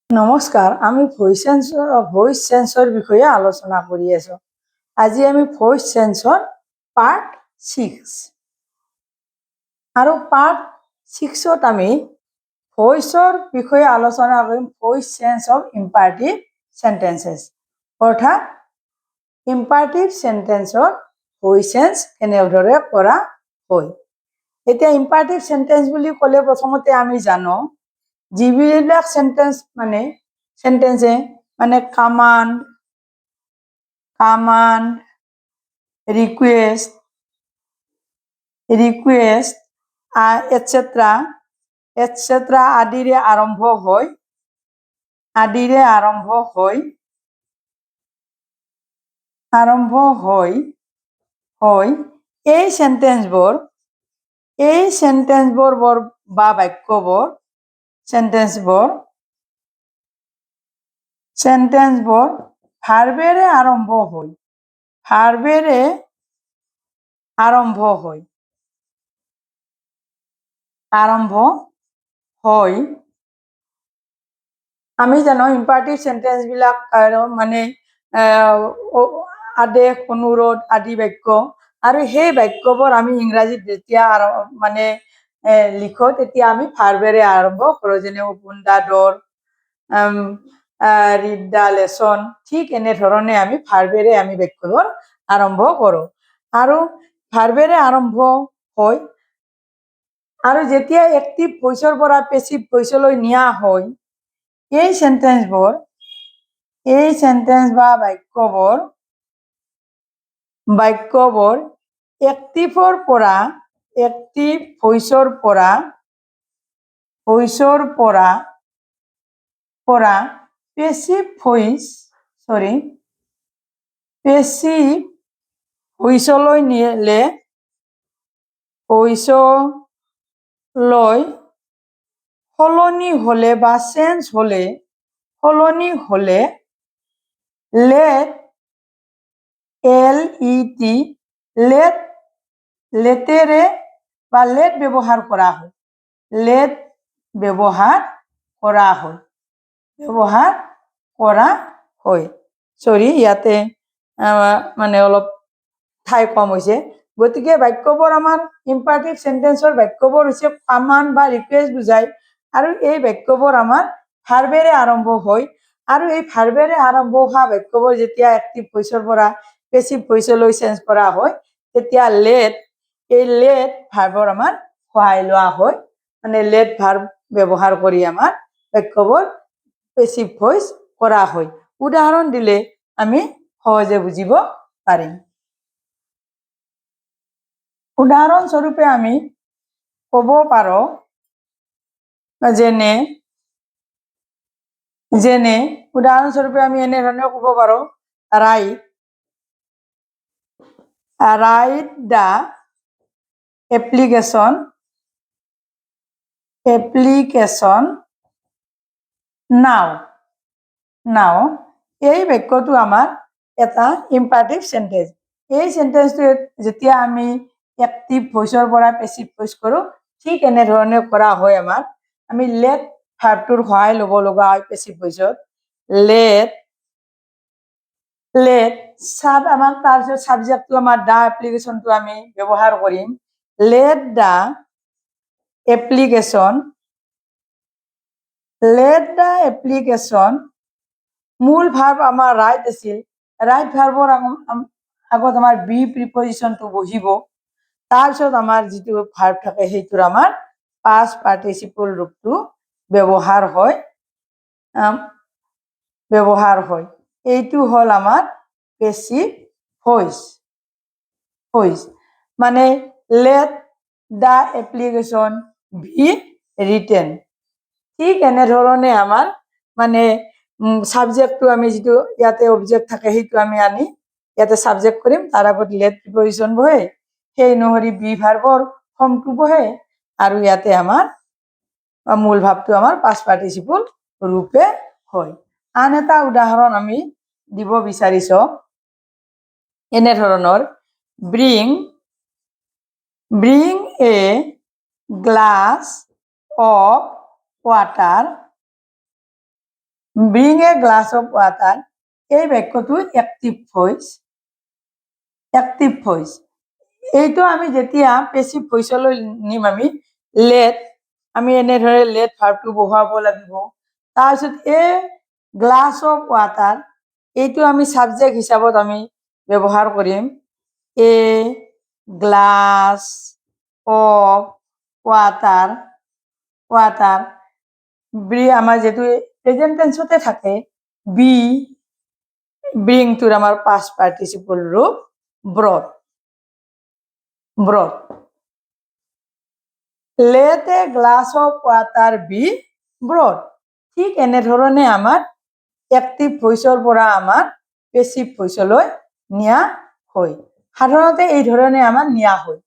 নমস্কাৰ, আমি voice censor বিষয়ে আলোচনা কৰি আছো। আজি আমি ভইচ চেঞ্চৰ পাৰ্ট 6 আৰু পাৰ্ট 6ত আমি ভইচৰ বিষয়ে আলোচনা কৰিম। Voice change of imperative sentences, অৰ্থাৎ ইম্পাৰেটিভ সেন্টেন্সৰ ভইচ চেঞ্চ কেনেদৰে কৰা হয়। এতিয়া ইম্পাৰেটিভ সেন্টেন্স বুলি ক'লে প্ৰথমতে আমি জানো যিবিলাক সেন্টেন্স সেন্টেন্সে কামান্ড, ৰিকুয়েস্ট এটসেট্ৰা আদিৰে আৰম্ভ হয় এই সেন্টেন্সবোৰ বা বাক্যবোৰ ভাৰ্বেৰে আৰম্ভ হয়। আমি জানো ইম্পাৰেটিভ সেন্টেন্স বিলাক আদেশ, অনুৰোধ আদি বাক্য, আৰু সেই বাক্যবোৰ আমি ইংৰাজীত যেতিয়া লিখো তেতিয়া আমি ভাৰ্বেৰে আৰম্ভ কৰো। যেনে open the door, read the lesson, ঠিক এনেধৰণে আমি ভাৰ্বেৰে আমি বাক্যবোৰ আৰম্ভ কৰো। আৰু ভাৰ্বেৰে আৰম্ভ হয় আৰু যেতিয়া এক্টিভ ভইচৰ পৰা পেসিভ ভইচলৈ নিয়া হয়, এই সেন্টেন্স বা বাক্যবোৰ এক্টিভ ভইচৰ পৰা পেসিভ ভইচলৈ সলনি হলে বা চেঞ্জ হলে লেট লেটেৰে বা লেট ব্যৱহাৰ কৰা হয়। ইয়াতে অলপ ঠাই কম হৈছে। গতিকে বাক্যবোৰ আমাৰ ইম্পাৰেটিভ সেন্টেন্সৰ বাক্যবোৰ হৈছে কামান্ড বা ৰিকুয়েস্ট বুঝায়, আৰু এই বাক্যবোৰ আমাৰ ভাৰ্বেৰে আৰম্ভ হয়। আৰু এই ভাৰ্বেৰে আৰম্ভ হোৱা বাক্যবোৰ যেতিয়া এক্টিভ ভইচৰ পৰা পেসিভ ভইচলৈ চেঞ্জ কৰা হয়, তেতিয়া লেট ভাৰ্বৰ আমাৰ সহায় লোৱা হয়। লেট ভাৰ্ব ব্যৱহাৰ কৰি আমাৰ বাক্যবোৰ পেসিভ ভইচ কৰা হয়। উদাহৰণ দিলে আমি সহজে বুজিব পাৰিম। উদাহৰণ স্বৰূপে আমি ক'ব পাৰো যেনে উদাহৰণস্বৰূপে আমি এনেধৰণে ক'ব পাৰো, ৰাইট দা এপ্লিকেশন নাও। এই বাক্যটো আমাৰ এটা ইম্পাৰেটিভ সেন্টেন্স। এই সেন্টেন্সটো যেতিয়া আমি এক্টিভ ভইচৰ পৰা পেসিভ ভইচ কৰো, ঠিক এনেধৰণে কৰা হয়। আমি লেট ভাৰ্বটোৰ সহায় ল'ব লগা হয় পেসিভ ভইচত। তাৰপিছত সাবজেক্টটো আমাৰ দা এপ্লিকেশনটো আমি ব্যৱহাৰ কৰিম। লেট দা এপ্লিকেশন মূল ভাৰ্ব আমাৰ ৰাইট আছিল। ৰাইট ভাৰ্বৰ আগত আমাৰ বি প্ৰিপজিশনটো বহিব। তাৰপিছত আমাৰ যিটো ভাৰ্ব থাকে সেইটোৰ আমাৰ পাস্ট পাৰ্টিসিপল ৰূপটো ব্যৱহাৰ হয়। এইটো হল আমাৰ পেসিভ ভইচ। লেট দা এপ্লিকেশন বি ৰিটেন। ঠিক এনেধৰণে আমাৰ সাবজেক্টটো আমি যিটো ইয়াতে অবজেক্ট থাকে সেইটো আমি আনি ইয়াতে সাবজেক্ট কৰিম, তাৰ আগত লেট প্ৰিপজিশন বহে, সেই অনুসৰি বি ভাৰ্বৰ ফৰ্মটো বহে, আৰু ইয়াতে আমাৰ মূল ভাৱটো আমাৰ পাস্ট পাৰ্টিসিপল ৰূপে হয়। আন এটা উদাহৰণ আমি দিব বিচাৰিছো এনেধৰণৰ, bring a glass of water bring A glass of water, এই বাক্যটো এক্টিভ ভইচ। এক্টিভ ভইচ এইটো আমি যেতিয়া পেচিভ ভইচলৈ নিম, আমি লেট, আমি এনেদৰে লেট ভাৰ্বটো বহুৱাব লাগিব। তাৰপিছত এ গ্লাছ অফ ৱাটাৰ, এইটো আমি ছাবজেক্ট হিচাপত আমি ব্যৱহাৰ কৰিম। A glass of water, water আমাৰ যিহেতু প্ৰেজেন্ট টেন্সতে থাকে, বি ব্ৰিংটোৰ আমাৰ পাষ্ট পাৰ্টিচিপল ৰূপ brought, brought. Let a glass of water be brought, ঠিক এনেধৰণে আমাৰ এক্টিভ ভইচৰ পৰা আমাৰ পেচিভ ভইচলৈ নিয়া হয়। সাধাৰণতে এই ধৰণে আমাৰ নিয়া হয়।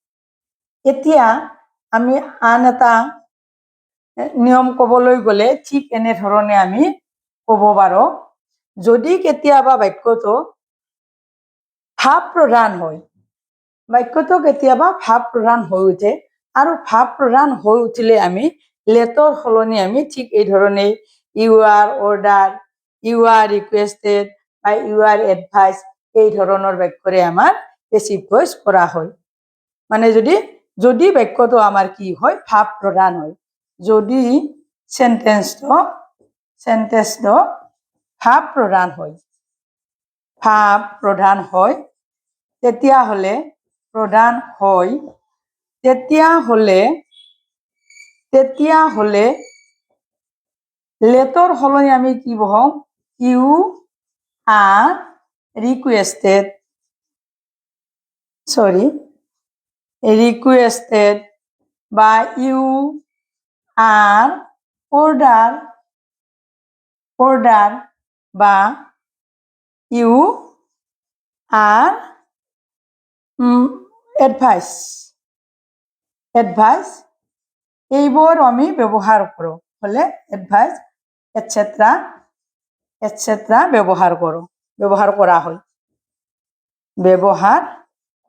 এতিয়া আমি আন এটা নিয়ম ক'বলৈ গ'লে ঠিক এনেধৰণে আমি ক'ব পাৰোঁ, যদি কেতিয়াবা বাক্যটো ভাৱ প্ৰধান হয়, বাক্যটো কেতিয়াবা ভাৱ প্ৰধান হৈ উঠে, আৰু ভাৱ প্ৰধান হৈ উঠিলে আমি লেটৰ সলনি আমি ঠিক এই ধৰণে you are order, you are requested বা ইউ আৰ এডভাইচ, এই ধৰণৰ বাক্যৰে আমাৰ পেচিভ ভইচ কৰা হয়। মানে যদি বাক্যটো আমাৰ কি হয়, ভাৱ প্ৰধান হয়, যদি সেন্টেন্সটো ভাৱ প্ৰধান হয়, ভাৱ প্ৰধান হয়, তেতিয়াহ'লে লেটৰ সলনি আমি কি বহাম, ইউ আৰ ৰিকুৱেষ্টেড, ৰিকুৱেষ্টেড বা ইউ আৰ অৰ্ডাৰ, অৰ্ডাৰ বা ইউ আৰ এডভাইচ, এডভাইচ, এইবোৰ আমি ব্যৱহাৰ কৰোঁ, হ'লে এডভাইচ এটচেট্ৰা এটচেট্ৰা ব্যৱহাৰ কৰোঁ, ব্যৱহাৰ কৰা হয়, ব্যৱহাৰ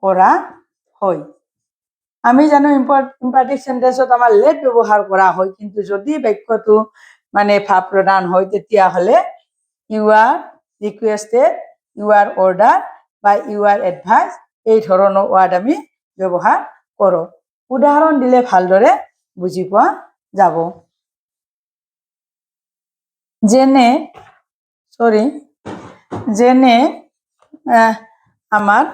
কৰা হয়। আমি জানো ইম্পাৰেটিভ সেন্টেন্সত আমাৰ লেট ব্যৱহাৰ কৰা হয়, কিন্তু যদি বাক্যটো মানে ভাৱ প্ৰধান হয়, তেতিয়াহ'লে you are requested, you are order বা ইউ আৰ এডভাইচ, এই ধৰণৰ ৱাৰ্ড আমি ব্যৱহাৰ কৰোঁ। উদাহৰণ দিলে ভালদৰে বুজি পোৱা যাব। যেনে আমাৰ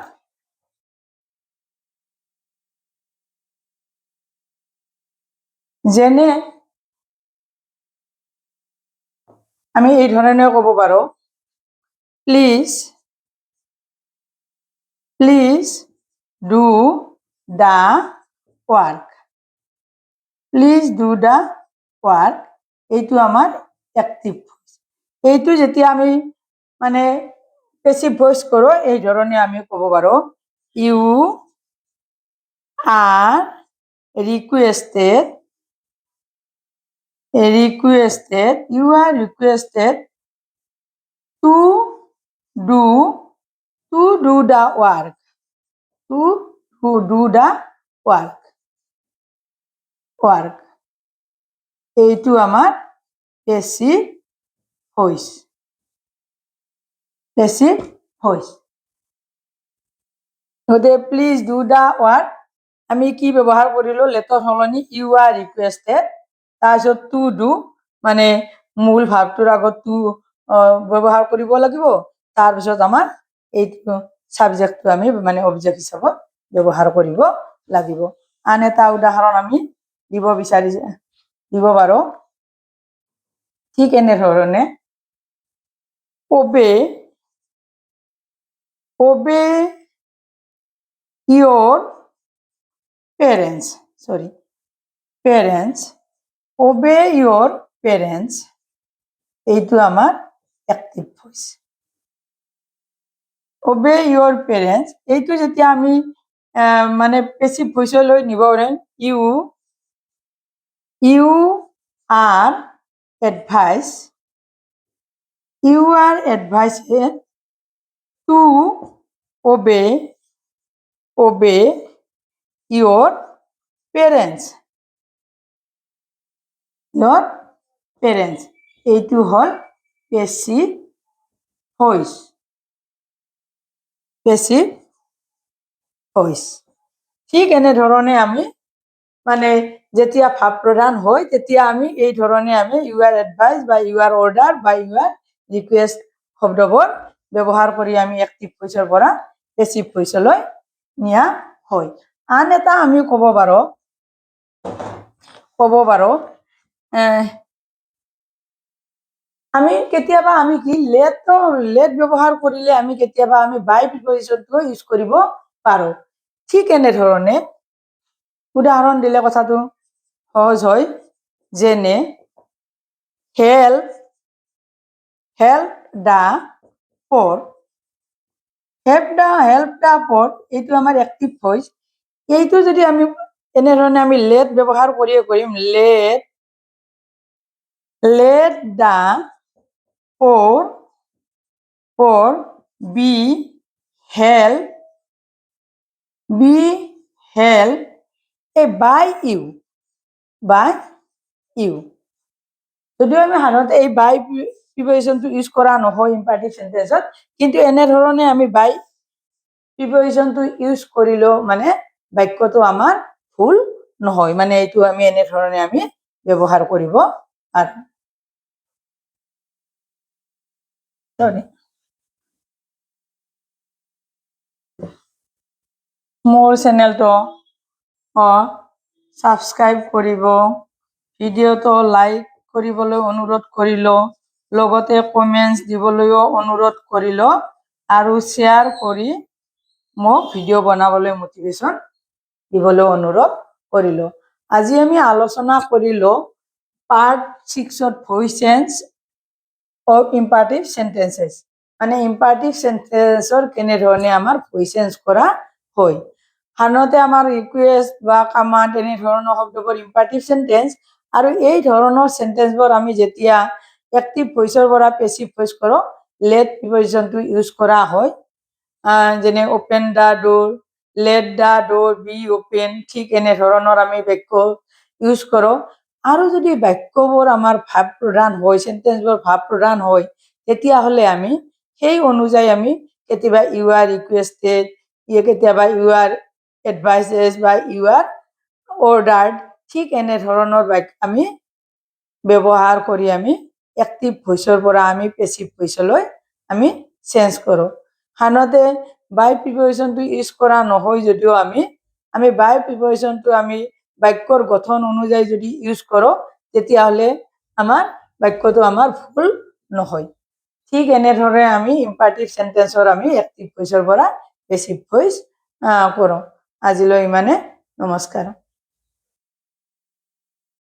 আমি এই ধৰণে ক'ব পাৰোঁ, please do the work, please do the work, এইটো আমাৰ এক্টিভ ভইচ। এইটো যেতিয়া আমি মানে পেচিভ ভইচ কৰোঁ, এই ধৰণে আমি ক'ব পাৰোঁ, you are requested, you are requested to do the work, do the work, এইটো আমাৰ পেচিভ ভইচ, পেচিভ ভইচ। গতিকে প্লিজ ডু দ্য ৱাৰ্ক আমি কি ব্যৱহাৰ কৰিলোঁ, লেটৰ সলনি ইউ আৰ ৰিকুৱেষ্টেড, তাৰপিছত টু ডু, মানে মূল ভাৱটোৰ আগত টু ব্যৱহাৰ কৰিব লাগিব, তাৰপিছত আমাৰ এইটো ছাবজেক্টটো আমি মানে অবজেক্ট হিচাপত ব্যৱহাৰ কৰিব লাগিব। আন এটা উদাহৰণ আমি দিব পাৰোঁ, ঠিক এনেধৰণে obey your parents, obey your parents, এইটো আমাৰ active voice. obey your parents, এইটো যেতিয়া আমি মানে পেচিভ ভইচলৈ নিব পাৰিম, you are advise, you are advised to obey your parents, এইটো হ'ল পেছিভ ভইচ, পেছিভ ভইচ। ঠিক এনেধৰণে আমি মানে যেতিয়া ভাৱ প্ৰদান হয় তেতিয়া আমি এই ধৰণে আমি ইউ আৰ এডভাইচ বা ইউ আৰ অৰ্ডাৰ বা ইউ আৰ ৰিকুৱেষ্ট শব্দবোৰ ব্যৱহাৰ কৰি আমি এক্টিভ ভইচৰ পৰা পেছিভ ভইচলৈ নিয়া হয়। আন এটা আমি ক'ব পাৰোঁ আমি কেতিয়াবা আমি কি লেট ব্যৱহাৰ কৰিলে আমি কেতিয়াবা আমি বাই প্ৰিপজিশ্যনটো ইউজ কৰিব পাৰোঁ। ঠিক এনেধৰণে উদাহৰণ দিলে কথাটো সহজ হয়। যেনে হেল্প দা পৰ, হেল্প দা পৰ এইটো আমাৰ এক্টিভ ভইচ। এইটো যদি আমি এনেধৰণে আমি লেট ব্যৱহাৰ কৰিম লেট দা পৰ বি হেল্প বাই ইউ, যদিও আমি সাধাৰণতে এই বাই প্ৰিপজিশ্যনটো ইউজ কৰা নহয় ইম্পাৰেটিভ সেন্টেন্সত, কিন্তু এনেধৰণে আমি বাই প্ৰিপজিশ্যনটো ইউজ কৰিলেও মানে বাক্যটো আমাৰ ভুল নহয়। মানে এইটো আমি এনেধৰণে আমি ব্যৱহাৰ কৰিব পাৰোঁ। মোৰ চেনেলটো ছাবস্ক্ৰাইব কৰিব, ভিডিঅ'টো লাইক কৰিবলৈ অনুৰোধ কৰিলোঁ, লগতে কমেণ্টছ দিবলৈও অনুৰোধ কৰিলোঁ আৰু শ্বেয়াৰ কৰি মোক ভিডিঅ' বনাবলৈ মটিভেশ্যন দিবলৈ অনুৰোধ কৰিলোঁ। আজি আমি আলোচনা কৰিলোঁ part 6ত voice change of imperative সেন্টেন্সেছ, মানে ইম্পাৰেটিভ সেন্টেন্সৰ কেনেধৰণে আমাৰ ভইচ চেঞ্জ কৰা হয়। সাধাৰণতে আমাৰ ৰিকুৱেষ্ট বা কামাণ্ড এনেধৰণৰ শব্দবোৰ ইম্পাৰেটিভ সেন্টেন্স, আৰু এই ধৰণৰ সেন্টেন্সবোৰ আমি যেতিয়া এক্টিভ ভইচৰ পৰা পেছিভ ভইচ কৰোঁ লেট প্ৰিপজিশ্যনটো ইউজ কৰা হয়। যেনে অপেন দা ডোৰ, লেট দা ডোৰ বি অপেন, ঠিক এনেধৰণৰ আমি বাক্য ইউজ কৰোঁ। আৰু যদি বাক্যবোৰ আমাৰ ভাৱ প্ৰধান হয়, সেন্টেন্সবোৰ ভাৱ প্ৰধান হয়, তেতিয়াহ'লে আমি সেই অনুযায়ী আমি কেতিয়াবা ইউ আৰ ৰিকুৱেষ্টেড, কেতিয়াবা ইউ আৰ এডভাইচেছ বা ইউ আৰ অৰ্ডাৰ্ড, ঠিক এনেধৰণৰ বাক্য আমি ব্যৱহাৰ কৰি আমি এক্টিভ ভইচৰ পৰা আমি পেছিভ ভইচলৈ আমি চেঞ্জ কৰোঁ। সাধাৰণতে বাই প্ৰিপজিশ্যনটো ইউজ কৰা নহয় যদিও আমি বাই প্ৰিপজিশ্যনটো আমি বাক্যৰ গঠন অনুযায়ী যদি ইউজ কৰোঁ তেতিয়াহ'লে আমাৰ বাক্যটো আমাৰ ভুল নহয়। ঠিক এনেধৰণে আমি ইম্পাৰেটিভ সেন্টেন্সৰ আমি এক্টিভ ভইচৰ পৰা পেছিভ ভইচ কৰোঁ। আজিলৈ ইমানে, নমস্কাৰ।